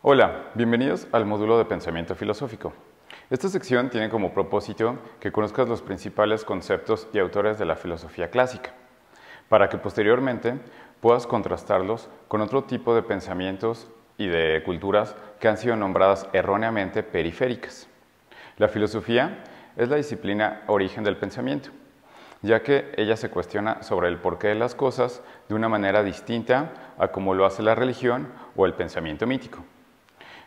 Hola, bienvenidos al módulo de pensamiento filosófico. Esta sección tiene como propósito que conozcas los principales conceptos y autores de la filosofía clásica, para que posteriormente puedas contrastarlos con otro tipo de pensamientos y de culturas que han sido nombradas erróneamente periféricas. La filosofía es la disciplina origen del pensamiento, ya que ella se cuestiona sobre el porqué de las cosas de una manera distinta a como lo hace la religión o el pensamiento mítico.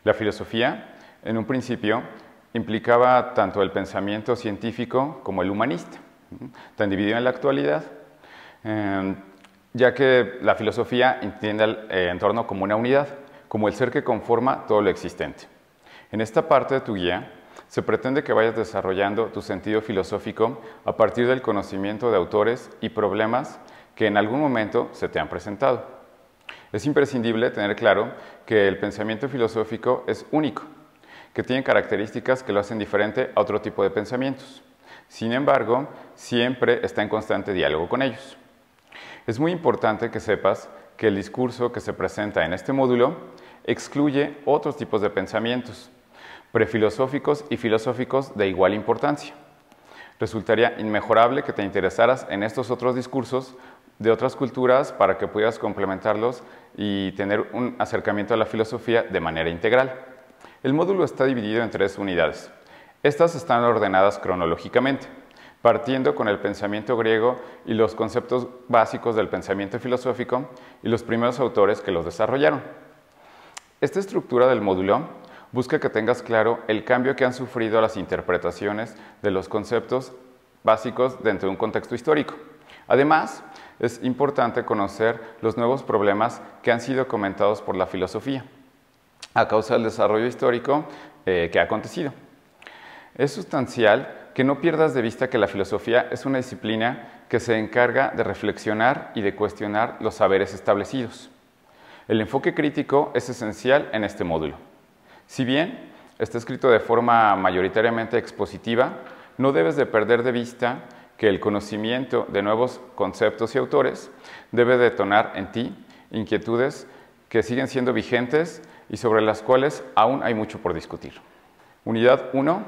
La filosofía, en un principio, implicaba tanto el pensamiento científico como el humanista, tan dividido en la actualidad, ya que la filosofía entiende el entorno como una unidad, como el ser que conforma todo lo existente. En esta parte de tu guía, se pretende que vayas desarrollando tu sentido filosófico a partir del conocimiento de autores y problemas que en algún momento se te han presentado. Es imprescindible tener claro que el pensamiento filosófico es único, que tiene características que lo hacen diferente a otro tipo de pensamientos. Sin embargo, siempre está en constante diálogo con ellos. Es muy importante que sepas que el discurso que se presenta en este módulo excluye otros tipos de pensamientos, prefilosóficos y filosóficos de igual importancia. Resultaría inmejorable que te interesaras en estos otros discursos de otras culturas para que pudieras complementarlos y tener un acercamiento a la filosofía de manera integral. El módulo está dividido en 3 unidades. Estas están ordenadas cronológicamente, partiendo con el pensamiento griego y los conceptos básicos del pensamiento filosófico y los primeros autores que los desarrollaron. Esta estructura del módulo busca que tengas claro el cambio que han sufrido las interpretaciones de los conceptos básicos dentro de un contexto histórico. Además, es importante conocer los nuevos problemas que han sido comentados por la filosofía a causa del desarrollo histórico que ha acontecido. Es sustancial que no pierdas de vista que la filosofía es una disciplina que se encarga de reflexionar y de cuestionar los saberes establecidos. El enfoque crítico es esencial en este módulo. Si bien está escrito de forma mayoritariamente expositiva, no debes de perder de vista que el conocimiento de nuevos conceptos y autores debe detonar en ti inquietudes que siguen siendo vigentes y sobre las cuales aún hay mucho por discutir. Unidad 1.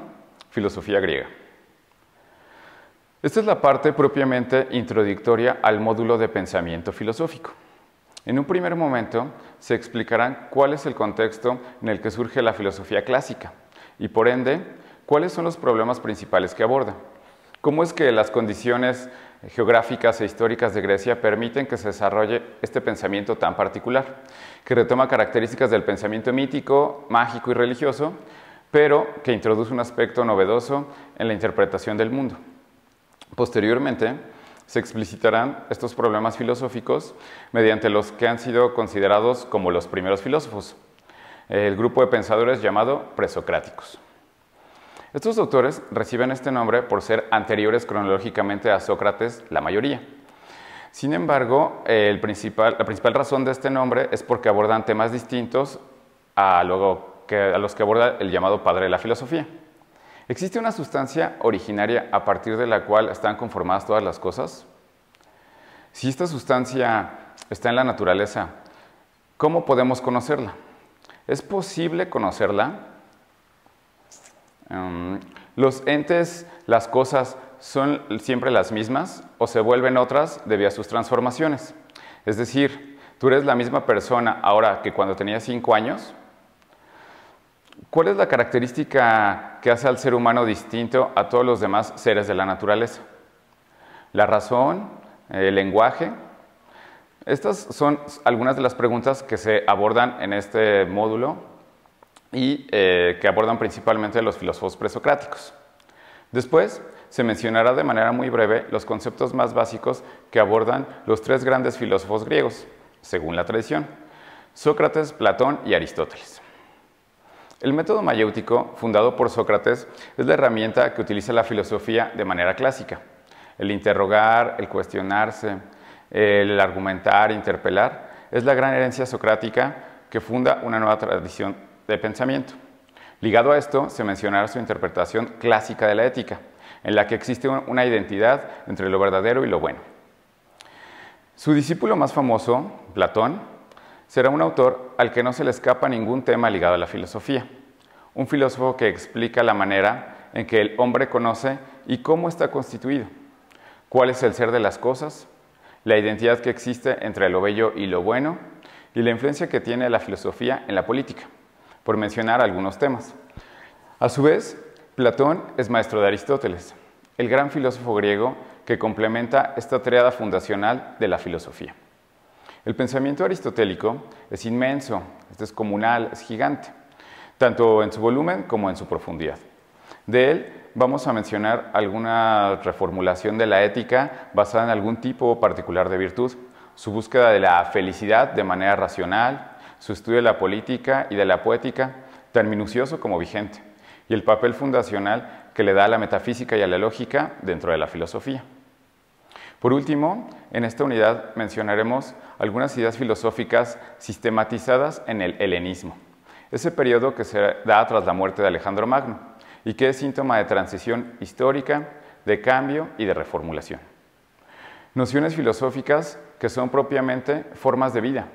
Filosofía griega. Esta es la parte propiamente introductoria al módulo de pensamiento filosófico. En un primer momento se explicarán cuál es el contexto en el que surge la filosofía clásica y, por ende, cuáles son los problemas principales que aborda. ¿Cómo es que las condiciones geográficas e históricas de Grecia permiten que se desarrolle este pensamiento tan particular, que retoma características del pensamiento mítico, mágico y religioso, pero que introduce un aspecto novedoso en la interpretación del mundo? Posteriormente, se explicitarán estos problemas filosóficos mediante los que han sido considerados como los primeros filósofos, el grupo de pensadores llamado presocráticos. Estos autores reciben este nombre por ser anteriores cronológicamente a Sócrates, la mayoría. Sin embargo, la principal razón de este nombre es porque abordan temas distintos a los que aborda el llamado padre de la filosofía. ¿Existe una sustancia originaria a partir de la cual están conformadas todas las cosas? Si esta sustancia está en la naturaleza, ¿cómo podemos conocerla? ¿Es posible conocerla? ¿Los entes, las cosas, son siempre las mismas o se vuelven otras debido a sus transformaciones? Es decir, ¿tú eres la misma persona ahora que cuando tenías 5 años? ¿Cuál es la característica que hace al ser humano distinto a todos los demás seres de la naturaleza? ¿La razón? ¿El lenguaje? Estas son algunas de las preguntas que se abordan en este módulo y que abordan principalmente los filósofos presocráticos. Después se mencionará de manera muy breve los conceptos más básicos que abordan los 3 grandes filósofos griegos, según la tradición: Sócrates, Platón y Aristóteles. El método mayéutico, fundado por Sócrates, es la herramienta que utiliza la filosofía de manera clásica. El interrogar, el cuestionarse, el argumentar, interpelar, es la gran herencia socrática que funda una nueva tradición de pensamiento. Ligado a esto, se mencionará su interpretación clásica de la ética, en la que existe una identidad entre lo verdadero y lo bueno. Su discípulo más famoso, Platón, será un autor al que no se le escapa ningún tema ligado a la filosofía, un filósofo que explica la manera en que el hombre conoce y cómo está constituido, cuál es el ser de las cosas, la identidad que existe entre lo bello y lo bueno, y la influencia que tiene la filosofía en la política, por mencionar algunos temas. A su vez, Platón es maestro de Aristóteles, el gran filósofo griego que complementa esta tríada fundacional de la filosofía. El pensamiento aristotélico es inmenso, es descomunal, es gigante, tanto en su volumen como en su profundidad. De él vamos a mencionar alguna reformulación de la ética basada en algún tipo particular de virtud, su búsqueda de la felicidad de manera racional, su estudio de la política y de la poética, tan minucioso como vigente, y el papel fundacional que le da a la metafísica y a la lógica dentro de la filosofía. Por último, en esta unidad mencionaremos algunas ideas filosóficas sistematizadas en el helenismo, ese periodo que se da tras la muerte de Alejandro Magno y que es síntoma de transición histórica, de cambio y de reformulación. Nociones filosóficas que son propiamente formas de vida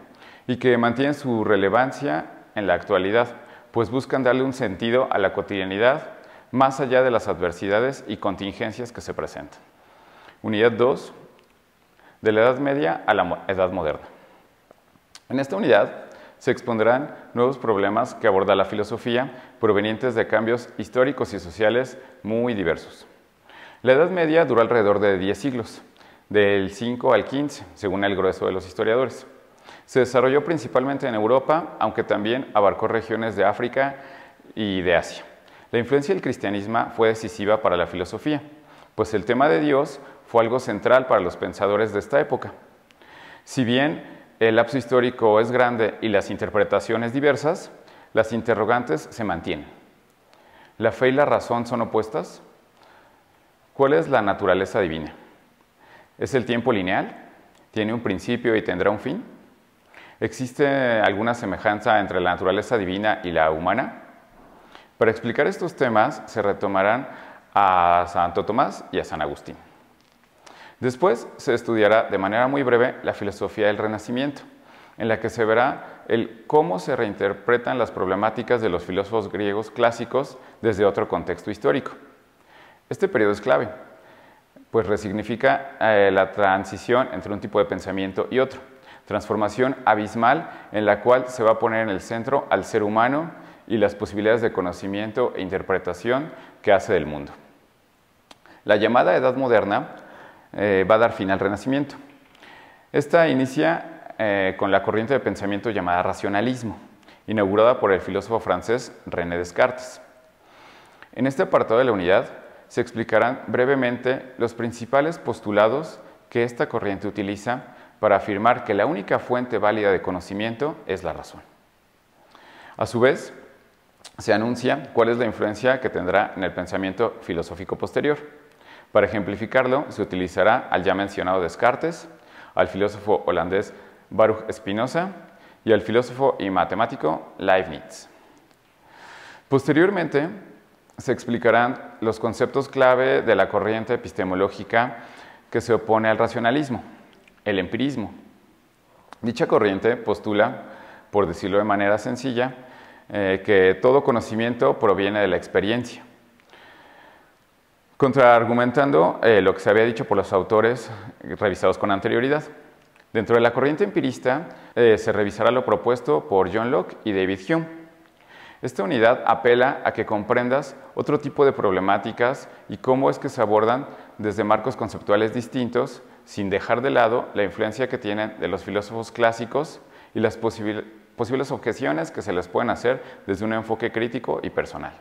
y que mantienen su relevancia en la actualidad, pues buscan darle un sentido a la cotidianidad más allá de las adversidades y contingencias que se presentan. Unidad 2, de la Edad Media a la Edad Moderna. En esta unidad se expondrán nuevos problemas que aborda la filosofía provenientes de cambios históricos y sociales muy diversos. La Edad Media duró alrededor de 10 siglos, del 5 al 15, según el grueso de los historiadores. Se desarrolló principalmente en Europa, aunque también abarcó regiones de África y de Asia. La influencia del cristianismo fue decisiva para la filosofía, pues el tema de Dios fue algo central para los pensadores de esta época. Si bien el lapso histórico es grande y las interpretaciones diversas, las interrogantes se mantienen. ¿La fe y la razón son opuestas? ¿Cuál es la naturaleza divina? ¿Es el tiempo lineal? ¿Tiene un principio y tendrá un fin? ¿Existe alguna semejanza entre la naturaleza divina y la humana? Para explicar estos temas se retomarán a Santo Tomás y a San Agustín. Después se estudiará de manera muy breve la filosofía del Renacimiento, en la que se verá cómo se reinterpretan las problemáticas de los filósofos griegos clásicos desde otro contexto histórico. Este periodo es clave, pues resignifica la transición entre un tipo de pensamiento y otro, transformación abismal en la cual se va a poner en el centro al ser humano y las posibilidades de conocimiento e interpretación que hace del mundo. La llamada Edad Moderna va a dar fin al Renacimiento. Esta inicia con la corriente de pensamiento llamada racionalismo, inaugurada por el filósofo francés René Descartes. En este apartado de la unidad se explicarán brevemente los principales postulados que esta corriente utiliza para afirmar que la única fuente válida de conocimiento es la razón. A su vez, se anuncia cuál es la influencia que tendrá en el pensamiento filosófico posterior. Para ejemplificarlo, se utilizará al ya mencionado Descartes, al filósofo holandés Baruch Spinoza y al filósofo y matemático Leibniz. Posteriormente, se explicarán los conceptos clave de la corriente epistemológica que se opone al racionalismo, el empirismo. Dicha corriente postula, por decirlo de manera sencilla, que todo conocimiento proviene de la experiencia, contraargumentando lo que se había dicho por los autores revisados con anterioridad. Dentro de la corriente empirista se revisará lo propuesto por John Locke y David Hume. Esta unidad apela a que comprendas otro tipo de problemáticas y cómo es que se abordan desde marcos conceptuales distintos, sin dejar de lado la influencia que tienen de los filósofos clásicos y las posibles objeciones que se les pueden hacer desde un enfoque crítico y personal.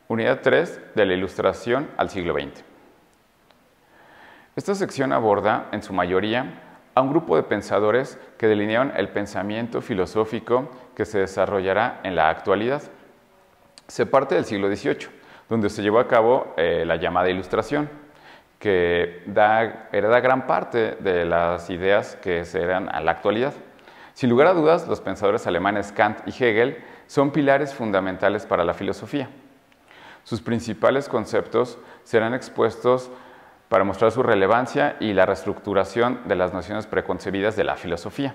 Unidad 3 de la Ilustración al siglo XX. Esta sección aborda, en su mayoría, a un grupo de pensadores que delinearon el pensamiento filosófico que se desarrollará en la actualidad. Se parte del siglo XVIII, donde se llevó a cabo la llamada Ilustración, que hereda gran parte de las ideas que se heredan a la actualidad. Sin lugar a dudas, los pensadores alemanes Kant y Hegel son pilares fundamentales para la filosofía. Sus principales conceptos serán expuestos para mostrar su relevancia y la reestructuración de las nociones preconcebidas de la filosofía.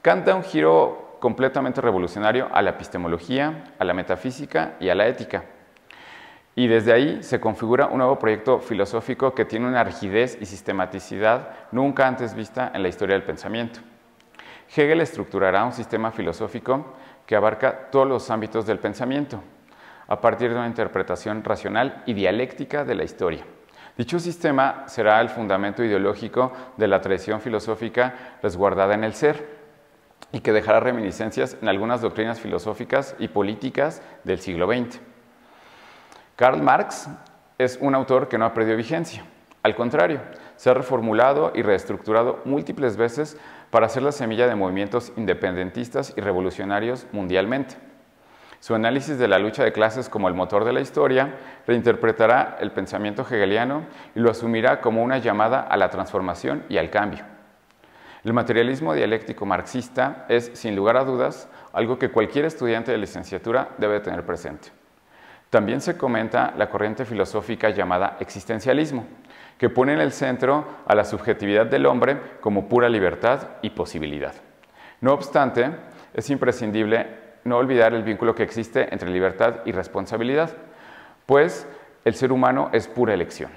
Kant da un giro completamente revolucionario a la epistemología, a la metafísica y a la ética. Y desde ahí se configura un nuevo proyecto filosófico que tiene una rigidez y sistematicidad nunca antes vista en la historia del pensamiento. Hegel estructurará un sistema filosófico que abarca todos los ámbitos del pensamiento, a partir de una interpretación racional y dialéctica de la historia. Dicho sistema será el fundamento ideológico de la tradición filosófica resguardada en el ser, y que dejará reminiscencias en algunas doctrinas filosóficas y políticas del siglo XX. Karl Marx es un autor que no ha perdido vigencia. Al contrario, se ha reformulado y reestructurado múltiples veces para ser la semilla de movimientos independentistas y revolucionarios mundialmente. Su análisis de la lucha de clases como el motor de la historia reinterpretará el pensamiento hegeliano y lo asumirá como una llamada a la transformación y al cambio. El materialismo dialéctico marxista es, sin lugar a dudas, algo que cualquier estudiante de licenciatura debe tener presente. También se comenta la corriente filosófica llamada existencialismo, que pone en el centro a la subjetividad del hombre como pura libertad y posibilidad. No obstante, es imprescindible no olvidar el vínculo que existe entre libertad y responsabilidad, pues el ser humano es pura elección.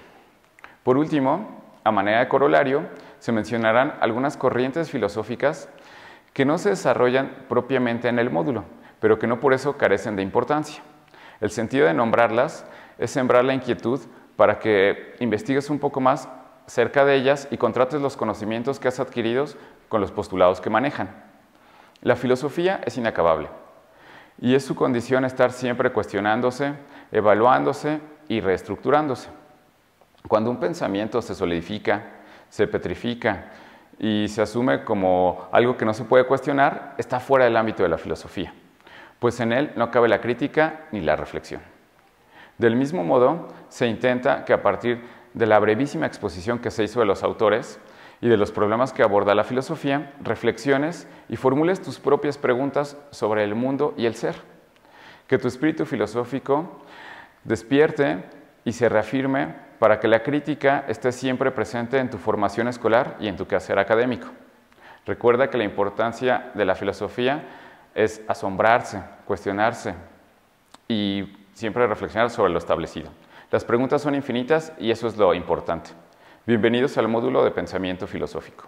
Por último, a manera de corolario, se mencionarán algunas corrientes filosóficas que no se desarrollan propiamente en el módulo, pero que no por eso carecen de importancia. El sentido de nombrarlas es sembrar la inquietud para que investigues un poco más cerca de ellas y contrates los conocimientos que has adquirido con los postulados que manejan. La filosofía es inacabable y es su condición estar siempre cuestionándose, evaluándose y reestructurándose. Cuando un pensamiento se solidifica, se petrifica y se asume como algo que no se puede cuestionar, está fuera del ámbito de la filosofía, pues en él no cabe la crítica ni la reflexión. Del mismo modo, se intenta que a partir de la brevísima exposición que se hizo de los autores y de los problemas que aborda la filosofía, reflexiones y formules tus propias preguntas sobre el mundo y el ser. Que tu espíritu filosófico despierte y se reafirme para que la crítica esté siempre presente en tu formación escolar y en tu quehacer académico. Recuerda que la importancia de la filosofía es asombrarse, cuestionarse y siempre reflexionar sobre lo establecido. Las preguntas son infinitas y eso es lo importante. Bienvenidos al módulo de pensamiento filosófico.